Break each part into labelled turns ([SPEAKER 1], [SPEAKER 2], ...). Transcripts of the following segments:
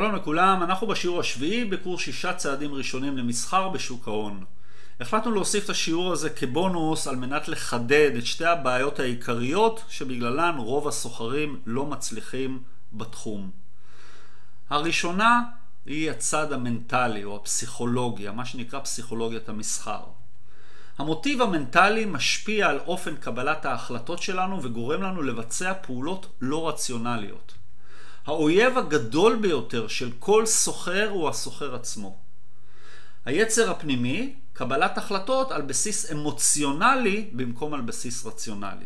[SPEAKER 1] שלום לכולם, אנחנו בשיעור השביעי בקורס 6 צעדים ראשונים למסחר בשוק ההון. החלטנו להוסיף את השיעור הזה כבונוס על מנת לחדד את שתי הבעיות העיקריות שבגללן רוב הסוחרים לא מצליחים בתחום. הראשונה היא הצד המנטלי או הפסיכולוגיה, מה שנקרא פסיכולוגיית המסחר. המוטיב המנטלי משפיע על אופן קבלת ההחלטות שלנו וגורם לנו לבצע פעולות לא רציונליות. האויב הגדול ביותר של כל סוחר הוא הסוחר עצמו. היצר הפנימי, קבלת החלטות על בסיס אמוציונלי במקום על בסיס רציונלי.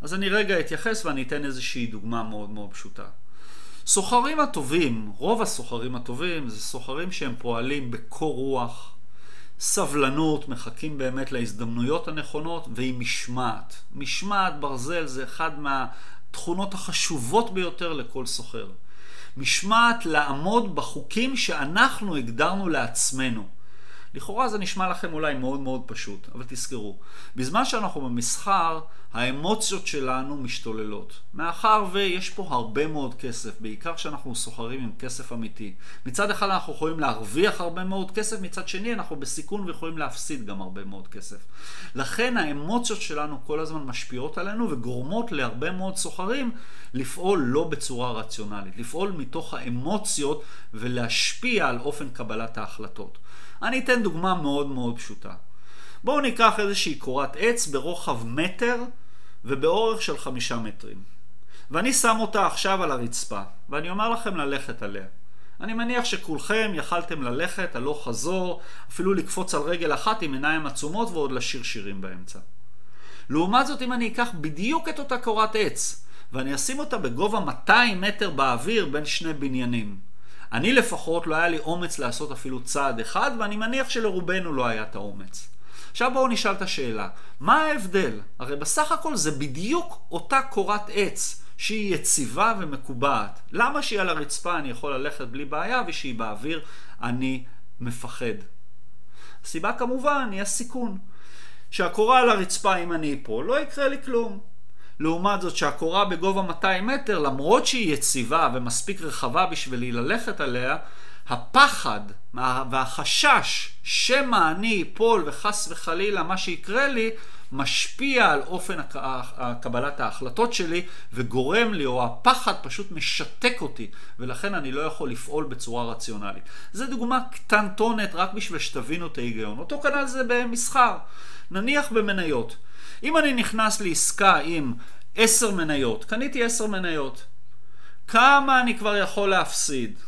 [SPEAKER 1] אז אני רגע אתייחס ואני אתן איזושהי דוגמה מאוד מאוד פשוטה. סוחרים הטובים, רוב הסוחרים הטובים, זה סוחרים שהם פועלים בקור רוח, סבלנות, מחכים באמת להזדמנויות הנכונות ועם משמעת. משמעת ברזל זה אחד תכונות החשובות ביותר לכל סוחר. משמעת לעמוד בחוקים שאנחנו הגדרנו לעצמנו. לכאורה זה נשמע לכם אולי מאוד מאוד פשוט, אבל תזכרו, בזמן שאנחנו במסחר, האמוציות שלנו משתוללות. מאחר ויש פה הרבה מאוד כסף, בעיקר שאנחנו סוחרים עם כסף אמיתי. מצד אחד אנחנו יכולים להרוויח הרבה מאוד כסף, מצד שני אנחנו בסיכון ויכולים להפסיד גם הרבה מאוד כסף. לכן האמוציות שלנו כל הזמן משפיעות עלינו וגורמות להרבה מאוד סוחרים לפעול לא בצורה רציונלית, לפעול מתוך האמוציות ולהשפיע על אופן קבלת ההחלטות. אני אתן דוגמה מאוד מאוד פשוטה. בואו ניקח איזושהי קורת עץ ברוחב מטר ובאורך של 5 מטרים. ואני שם אותה עכשיו על הרצפה, ואני אומר לכם ללכת עליה. אני מניח שכולכם יכלתם ללכת הלוך חזור, אפילו לקפוץ על רגל אחת עם עיניים עצומות ועוד לשיר שירים באמצע. לעומת זאת, אם אני אקח בדיוק את אותה קורת עץ, ואני אשים אותה בגובה 200 מטר באוויר בין שני בניינים, אני לפחות לא היה לי אומץ לעשות אפילו צעד אחד, ואני מניח שלרובנו לא היה את האומץ. עכשיו בואו נשאל את השאלה, מה ההבדל? הרי בסך הכל זה בדיוק אותה קורת עץ שהיא יציבה ומקובעת. למה שהיא על הרצפה אני יכול ללכת בלי בעיה ושהיא באוויר אני מפחד? הסיבה כמובן היא הסיכון. שהקורה על הרצפה אם אני אפול לא יקרה לי כלום. לעומת זאת שהקורה בגובה 200 מטר, למרות שהיא יציבה ומספיק רחבה בשבילי ללכת עליה, הפחד והחשש שמא אני אפול וחס וחלילה מה שיקרה לי, משפיע על אופן קבלת ההחלטות שלי וגורם לי, או הפחד פשוט משתק אותי, ולכן אני לא יכול לפעול בצורה רציונלית. זו דוגמה קטנטונת רק בשביל שתבינו את ההיגיון. אותו כנ"ל זה במסחר. נניח במניות. אם אני נכנס לעסקה עם 10 מניות, קניתי 10 מניות, כמה אני כבר יכול להפסיד?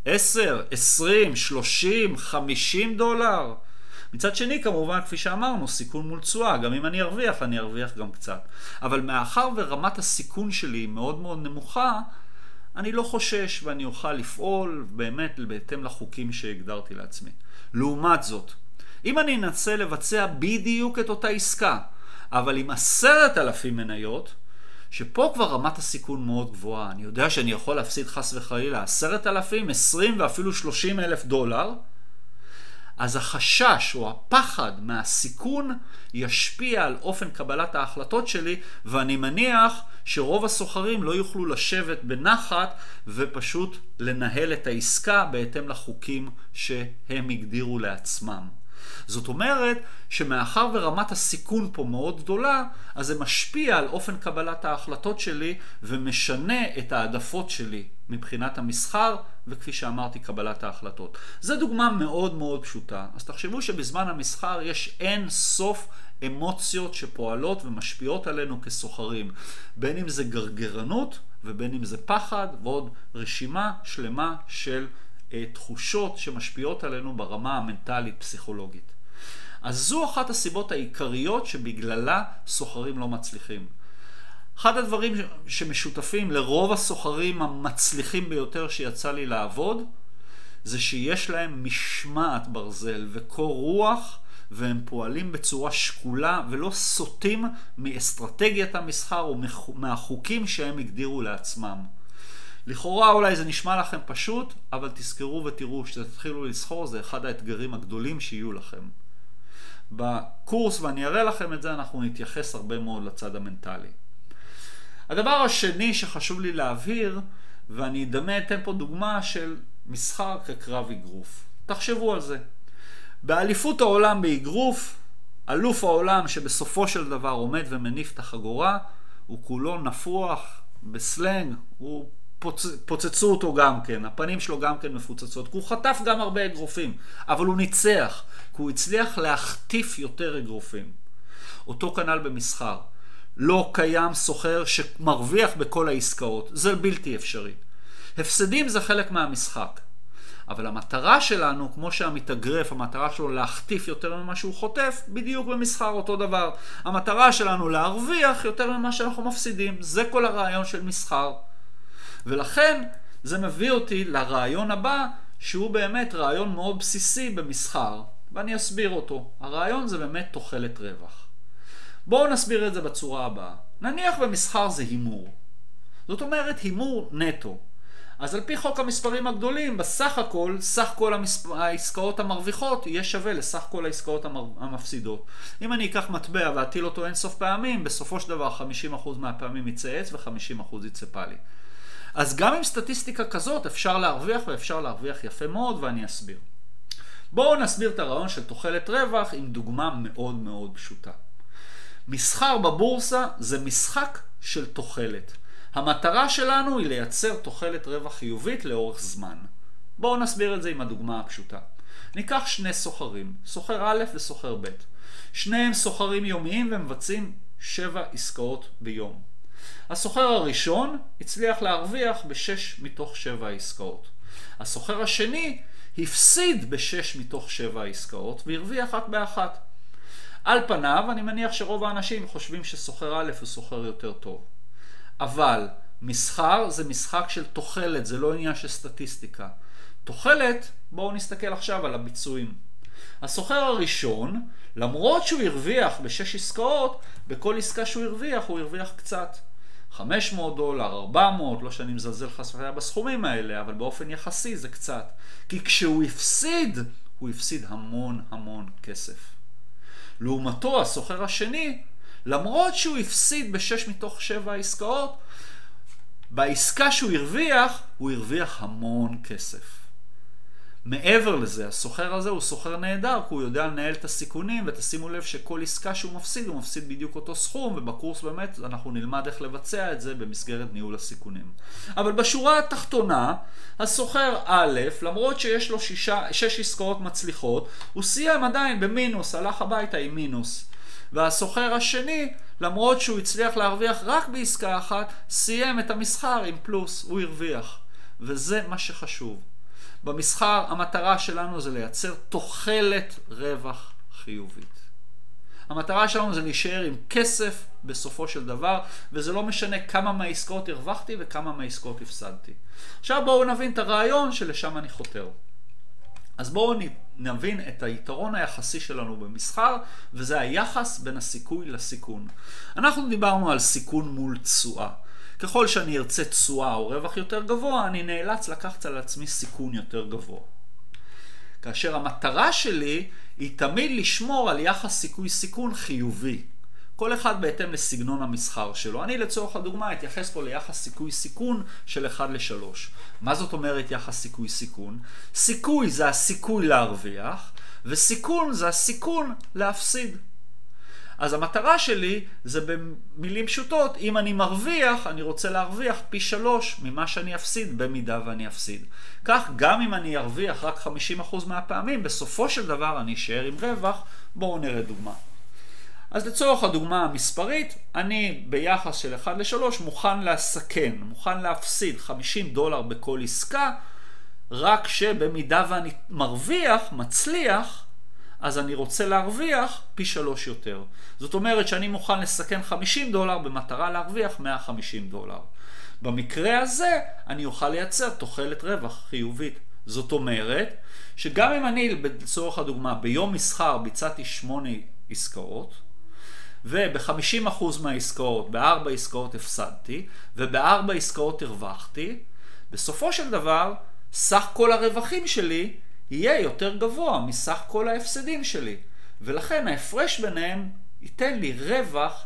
[SPEAKER 1] 10, 20, 30, 50 דולר? מצד שני, כמובן, כפי שאמרנו, סיכון מול תשואה. גם אם אני ארוויח, אני ארוויח גם קצת. אבל מאחר ורמת הסיכון שלי מאוד מאוד נמוכה, אני לא חושש ואני אוכל לפעול באמת בהתאם לחוקים שהגדרתי לעצמי. לעומת זאת, אם אני אנסה לבצע בדיוק את אותה עסקה, אבל עם 10,000 מניות, שפה כבר רמת הסיכון מאוד גבוהה. אני יודע שאני יכול להפסיד חס וחלילה 10,000, 20 ואפילו 30,000 דולר, אז החשש או הפחד מהסיכון ישפיע על אופן קבלת ההחלטות שלי, ואני מניח שרוב הסוחרים לא יוכלו לשבת בנחת ופשוט לנהל את העסקה בהתאם לחוקים שהם הגדירו לעצמם. זאת אומרת שמאחר ורמת הסיכון פה מאוד גדולה, אז זה משפיע על אופן קבלת ההחלטות שלי ומשנה את העדפות שלי מבחינת המסחר וכפי שאמרתי קבלת ההחלטות. זו דוגמה מאוד מאוד פשוטה. אז תחשבו שבזמן המסחר יש אין סוף אמוציות שפועלות ומשפיעות עלינו כסוחרים. בין אם זה גרגרנות ובין אם זה פחד ועוד רשימה שלמה של תחושות שמשפיעות עלינו ברמה המנטלית פסיכולוגית. אז זו אחת הסיבות העיקריות שבגללה סוחרים לא מצליחים. אחד הדברים שמשותפים לרוב הסוחרים המצליחים ביותר שיצא לי לעבוד, זה שיש להם משמעת ברזל וקור רוח, והם פועלים בצורה שקולה ולא סוטים מאסטרטגיית המסחר או מהחוקים שהם הגדירו לעצמם. לכאורה אולי זה נשמע לכם פשוט, אבל תזכרו ותראו שתתחילו לסחור, זה אחד האתגרים הגדולים שיהיו לכם. בקורס, ואני אראה לכם את זה, אנחנו נתייחס הרבה מאוד לצד המנטלי. הדבר השני שחשוב לי להבהיר, ואני אתן פה דוגמה של מסחר כקרב אגרוף. תחשבו על זה. באליפות העולם באגרוף, אלוף העולם שבסופו של דבר עומד ומניף את החגורה, הוא כולו נפוח, בסלנג, הוא פוצצו אותו גם כן, הפנים שלו גם כן מפוצצות, כי הוא חטף גם הרבה אגרופים, אבל הוא ניצח, כי הוא הצליח להחטיף יותר אגרופים. אותו כנ"ל במסחר. לא קיים סוחר שמרוויח בכל העסקאות, זה בלתי אפשרי. הפסדים זה חלק מהמשחק. אבל המטרה שלנו, כמו שהמתאגרף, המטרה שלו להחטיף יותר ממה שהוא חוטף, בדיוק במסחר אותו דבר. המטרה שלנו להרוויח יותר ממה שאנחנו מפסידים. זה כל הרעיון של מסחר. ולכן זה מביא אותי לרעיון הבא, שהוא באמת רעיון מאוד בסיסי במסחר, ואני אסביר אותו. הרעיון זה באמת תוחלת רווח. בואו נסביר את זה בצורה הבאה. נניח במסחר זה הימור. זאת אומרת הימור נטו. אז על פי חוק המספרים הגדולים, בסך הכל, סך כל העסקאות המרוויחות יהיה שווה לסך כל העסקאות המפסידות. אם אני אקח מטבע ואטיל אותו אינסוף פעמים, בסופו של דבר 50% מהפעמים יצא עץ ו50% יצא פלי. אז גם עם סטטיסטיקה כזאת אפשר להרוויח ואפשר להרוויח יפה מאוד, ואני אסביר. בואו נסביר את הרעיון של תוחלת רווח עם דוגמה מאוד מאוד פשוטה. מסחר בבורסה זה משחק של תוחלת. המטרה שלנו היא לייצר תוחלת רווח חיובית לאורך זמן. בואו נסביר את זה עם הדוגמה הפשוטה. ניקח שני סוחרים, סוחר א' וסוחר ב'. שניהם סוחרים יומיים ומבצעים 7 עסקאות ביום. הסוחר הראשון הצליח להרוויח ב6 מתוך 7 עסקאות. הסוחר השני הפסיד ב6 מתוך 7 עסקאות והרוויח רק באחת. על פניו אני מניח שרוב האנשים חושבים שסוחר א' הוא סוחר יותר טוב. אבל מסחר זה משחק של תוחלת, זה לא עניין של סטטיסטיקה. תוחלת, בואו נסתכל עכשיו על הביצועים. הסוחר הראשון, למרות שהוא הרוויח ב6 עסקאות, בכל עסקה שהוא הרוויח, הוא הרוויח קצת. $500, 400, לא שאני מזלזל חס וחלילה בסכומים האלה, אבל באופן יחסי זה קצת. כי כשהוא הפסיד, הוא הפסיד המון המון כסף. לעומתו, הסוחר השני, למרות שהוא הפסיד ב6 מתוך 7 עסקאות, בעסקה שהוא הרוויח, הוא הרוויח המון כסף. מעבר לזה, הסוחר הזה הוא סוחר נהדר, כי הוא יודע לנהל את הסיכונים, ותשימו לב שכל עסקה שהוא מפסיד, הוא מפסיד בדיוק אותו סכום, ובקורס באמת אנחנו נלמד איך לבצע את זה במסגרת ניהול הסיכונים. אבל בשורה התחתונה, הסוחר א', למרות שיש לו 6 עסקאות מצליחות, הוא סיים עדיין במינוס, הלך הביתה עם מינוס. והסוחר השני, למרות שהוא הצליח להרוויח רק בעסקה אחת, סיים את המסחר עם פלוס, הוא הרוויח. וזה מה שחשוב. במסחר המטרה שלנו זה לייצר תוחלת רווח חיובית. המטרה שלנו זה להישאר עם כסף בסופו של דבר, וזה לא משנה כמה מהעסקאות הרווחתי וכמה מהעסקאות הפסדתי. עכשיו בואו נבין את הרעיון שלשם אני חותר. אז בואו נבין את היתרון היחסי שלנו במסחר, וזה היחס בין הסיכוי לסיכון. אנחנו דיברנו על סיכון מול תשואה. ככל שאני ארצה תשואה או רווח יותר גבוה, אני נאלץ לקחת על עצמי סיכון יותר גבוה. כאשר המטרה שלי היא תמיד לשמור על יחס סיכוי-סיכון חיובי. כל אחד בהתאם לסגנון המסחר שלו. אני לצורך הדוגמה אתייחס פה ליחס סיכוי-סיכון של 1 ל-3. מה זאת אומרת יחס סיכוי-סיכון? סיכוי זה הסיכוי להרוויח, וסיכון זה הסיכון להפסיד. אז המטרה שלי זה במילים פשוטות, אם אני מרוויח, אני רוצה להרוויח פי 3 ממה שאני אפסיד במידה ואני אפסיד. כך גם אם אני ארוויח רק 50% מהפעמים, בסופו של דבר אני אשאר עם רווח. בואו נראה דוגמה. אז לצורך הדוגמה המספרית, אני ביחס של 1 ל-3 מוכן לסכן, מוכן להפסיד $50 בכל עסקה, רק שבמידה ואני מרוויח, מצליח, אז אני רוצה להרוויח פי 3 יותר. זאת אומרת שאני מוכן לסכן $50 במטרה להרוויח $150. במקרה הזה אני אוכל לייצר תוחלת רווח חיובית. זאת אומרת שגם אם אני לצורך הדוגמה ביום מסחר ביצעתי 8 עסקאות, וב-50% מהעסקאות, ב4 עסקאות הפסדתי, וב4 עסקאות הרווחתי, בסופו של דבר סך כל הרווחים שלי יהיה יותר גבוה מסך כל ההפסדים שלי, ולכן ההפרש ביניהם ייתן לי רווח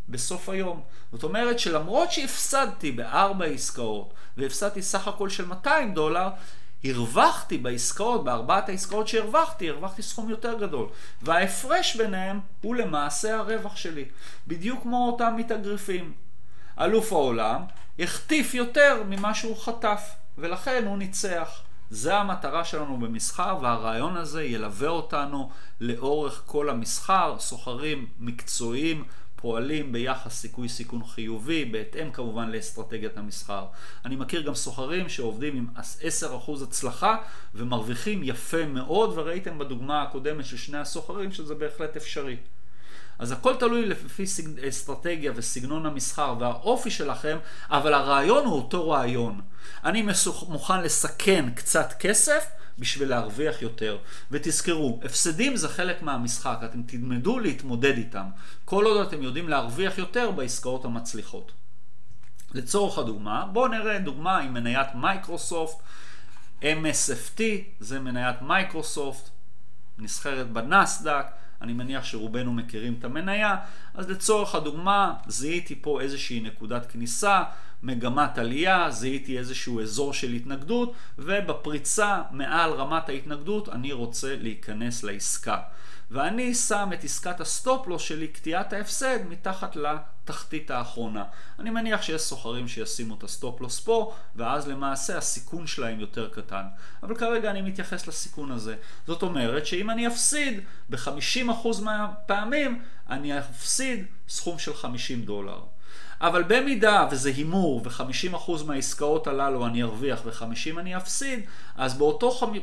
[SPEAKER 1] בסוף היום. זאת אומרת שלמרות שהפסדתי ב4 עסקאות והפסדתי סך הכל של $200, הרווחתי בעסקאות, בארבעת העסקאות שהרווחתי סכום יותר גדול. וההפרש ביניהם הוא למעשה הרווח שלי. בדיוק כמו אותם מתאגרפים. אלוף העולם החטיף יותר ממה שהוא חטף, ולכן הוא ניצח. זה המטרה שלנו במסחר, והרעיון הזה ילווה אותנו לאורך כל המסחר. סוחרים מקצועיים פועלים ביחס סיכוי סיכון חיובי, בהתאם כמובן לאסטרטגיית המסחר. אני מכיר גם סוחרים שעובדים עם 10% הצלחה ומרוויחים יפה מאוד, וראיתם בדוגמה הקודמת של שני הסוחרים שזה בהחלט אפשרי. אז הכל תלוי לפי אסטרטגיה וסגנון המסחר והאופי שלכם, אבל הרעיון הוא אותו רעיון. אני מוכן לסכן קצת כסף בשביל להרוויח יותר. ותזכרו, הפסדים זה חלק מהמשחק, אתם תלמדו להתמודד איתם. כל עוד אתם יודעים להרוויח יותר בעסקאות המצליחות. לצורך הדוגמה, בואו נראה דוגמה עם מניית מייקרוסופט, MSFT, זה מניית מייקרוסופט, נסחרת בנסדק, אני מניח שרובנו מכירים את המניה, אז לצורך הדוגמה, זיהיתי פה איזושהי נקודת כניסה, מגמת עלייה, זיהיתי איזשהו אזור של התנגדות, ובפריצה מעל רמת ההתנגדות אני רוצה להיכנס לעסקה. ואני שם את עסקת הסטופ-לוס שלי, קטיעת ההפסד, מתחת לתחתית האחרונה. אני מניח שיש סוחרים שישימו את הסטופ-לוס פה, ואז למעשה הסיכון שלהם יותר קטן. אבל כרגע אני מתייחס לסיכון הזה. זאת אומרת שאם אני אפסיד ב-50% מהפעמים, אני אפסיד סכום של $50. אבל במידה וזה הימור ו-50% מהעסקאות הללו אני ארוויח ו-50 אני אפסיד, אז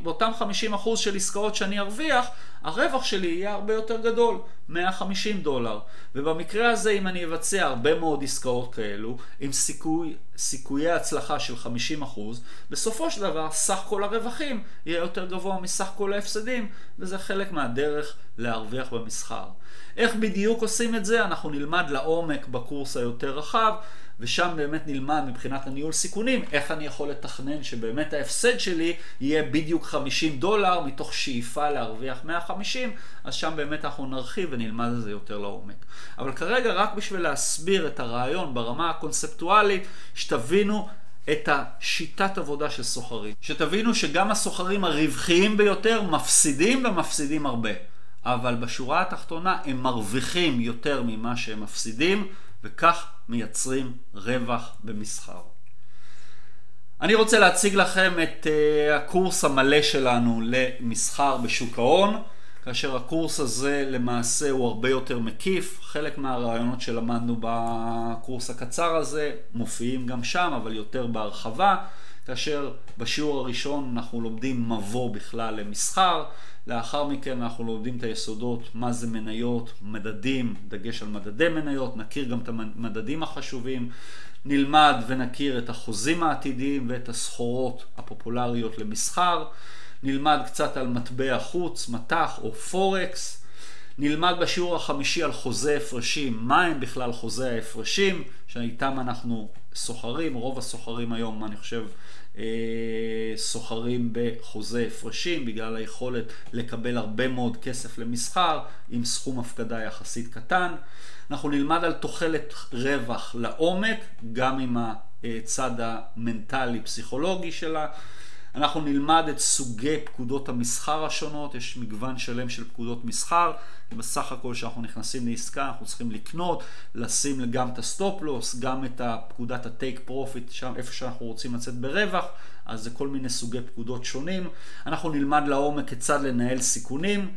[SPEAKER 1] באותם 50% של עסקאות שאני ארוויח, הרווח שלי יהיה הרבה יותר גדול, $150. ובמקרה הזה אם אני אבצע הרבה מאוד עסקאות כאלו, עם סיכויי הצלחה של 50%, בסופו של דבר סך כל הרווחים יהיה יותר גבוה מסך כל ההפסדים, וזה חלק מהדרך להרוויח במסחר. איך בדיוק עושים את זה? אנחנו נלמד לעומק בקורס היותר רחב, ושם באמת נלמד מבחינת הניהול סיכונים, איך אני יכול לתכנן שבאמת ההפסד שלי יהיה בדיוק $50 מתוך שאיפה להרוויח 150, אז שם באמת אנחנו נרחיב ונלמד את זה יותר לעומק. אבל כרגע רק בשביל להסביר את הרעיון ברמה הקונספטואלית, שתבינו את השיטת עבודה של סוחרים. שתבינו שגם הסוחרים הרווחיים ביותר מפסידים ומפסידים הרבה. אבל בשורה התחתונה הם מרוויחים יותר ממה שהם מפסידים, וכך מייצרים רווח במסחר. אני רוצה להציג לכם את הקורס המלא שלנו למסחר בשוק ההון, כאשר הקורס הזה למעשה הוא הרבה יותר מקיף. חלק מהרעיונות שלמדנו בקורס הקצר הזה מופיעים גם שם, אבל יותר בהרחבה. כאשר בשיעור הראשון אנחנו לומדים מבוא בכלל למסחר, לאחר מכן אנחנו לומדים את היסודות, מה זה מניות, מדדים, דגש על מדדי מניות, נכיר גם את המדדים החשובים, נלמד ונכיר את החוזים העתידיים ואת הסחורות הפופולריות למסחר, נלמד קצת על מטבע חוץ, מטח או פורקס, נלמד בשיעור החמישי על חוזי הפרשים, מה הם בכלל חוזי ההפרשים, שאיתם אנחנו סוחרים, רוב הסוחרים היום אני חושב סוחרים בחוזי הפרשים, בגלל היכולת לקבל הרבה מאוד כסף למסחר עם סכום הפקדה יחסית קטן. אנחנו נלמד על תוחלת רווח לעומק, גם עם הצד המנטלי פסיכולוגי שלה. אנחנו נלמד את סוגי פקודות המסחר השונות, יש מגוון שלם של פקודות מסחר, בסך הכל שאנחנו נכנסים לעסקה אנחנו צריכים לקנות, לשים גם את הסטופ-לוס, גם את פקודת הטייק פרופיט, שם איפה שאנחנו רוצים לצאת ברווח, אז זה כל מיני סוגי פקודות שונים. אנחנו נלמד לעומק כיצד לנהל סיכונים,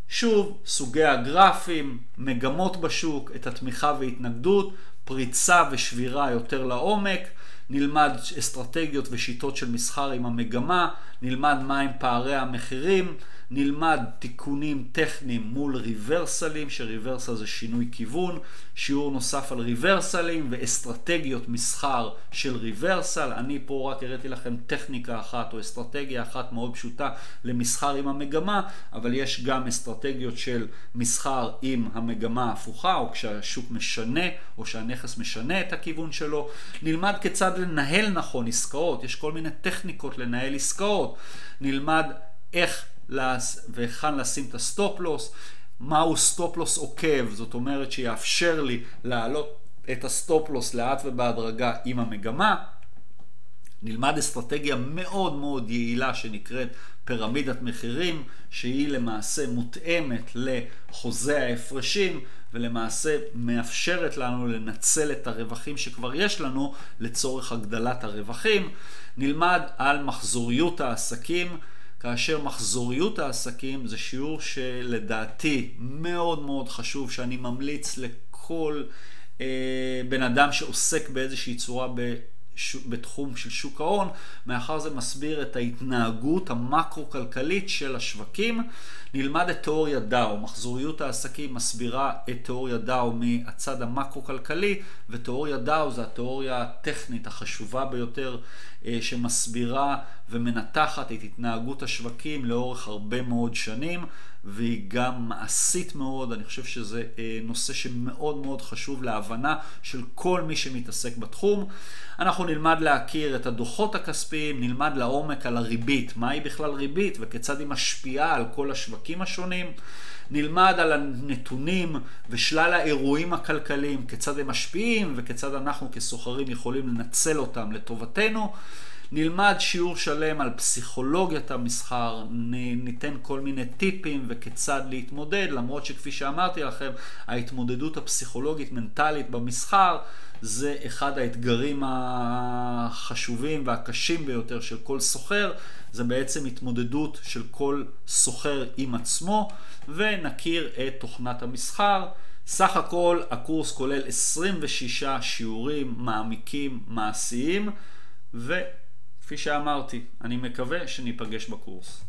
[SPEAKER 1] שוב, סוגי הגרפים, מגמות בשוק, את התמיכה והתנגדות, פריצה ושבירה יותר לעומק, נלמד אסטרטגיות ושיטות של מסחר עם המגמה, נלמד מהם פערי המחירים, נלמד תיקונים טכניים מול ריברסלים, שריברסל זה שינוי כיוון, שיעור נוסף על ריברסלים ואסטרטגיות מסחר של ריברסל. אני פה רק הראיתי לכם טכניקה אחת או אסטרטגיה אחת מאוד פשוטה למסחר עם המגמה, אבל יש גם אסטרטגיות של מסחר עם המגמה ההפוכה, או כשהשוק משנה או שהנכס משנה את הכיוון שלו. נלמד כיצד לנהל נכון עסקאות, יש כל מיני טכניקות לנהל עסקאות. נלמד איך והיכן לשים את הסטופ-לוס, מהו סטופ-לוס עוקב, זאת אומרת שיאפשר לי להעלות את הסטופ-לוס לאט ובהדרגה עם המגמה. נלמד אסטרטגיה מאוד מאוד יעילה שנקראת פירמידת מחירים, שהיא למעשה מותאמת לחוזה ההפרשים, ולמעשה מאפשרת לנו לנצל את הרווחים שכבר יש לנו לצורך הגדלת הרווחים. נלמד על מחזוריות העסקים, כאשר מחזוריות העסקים זה שיעור שלדעתי מאוד מאוד חשוב, שאני ממליץ לכל בן אדם שעוסק באיזושהי צורה בתחום של שוק ההון, מאחר זה מסביר את ההתנהגות המקרו-כלכלית של השווקים. נלמד את תיאוריה דאו. מחזוריות העסקים מסבירה את תיאוריה דאו מהצד המקרו-כלכלי, ותיאוריה דאו זה התיאוריה הטכנית החשובה ביותר שמסבירה ומנתחת את התנהגות השווקים לאורך הרבה מאוד שנים, והיא גם מעשית מאוד. אני חושב שזה נושא שמאוד מאוד חשוב להבנה של כל מי שמתעסק בתחום. אנחנו נלמד להכיר את הדוחות הכספיים, נלמד לעומק על הריבית, מהי בכלל ריבית וכיצד היא משפיעה על כל השווקים השונים. נלמד על הנתונים ושלל האירועים הכלכליים, כיצד הם משפיעים וכיצד אנחנו כסוחרים יכולים לנצל אותם לטובתנו. נלמד שיעור שלם על פסיכולוגיית המסחר, ניתן כל מיני טיפים וכיצד להתמודד, למרות שכפי שאמרתי לכם, ההתמודדות הפסיכולוגית מנטלית במסחר זה אחד האתגרים החשובים והקשים ביותר של כל סוחר. זה בעצם התמודדות של כל סוחר עם עצמו, ונכיר את תוכנת המסחר. סך הכל הקורס כולל 26 שיעורים מעמיקים מעשיים, וכפי שאמרתי, אני מקווה שניפגש בקורס.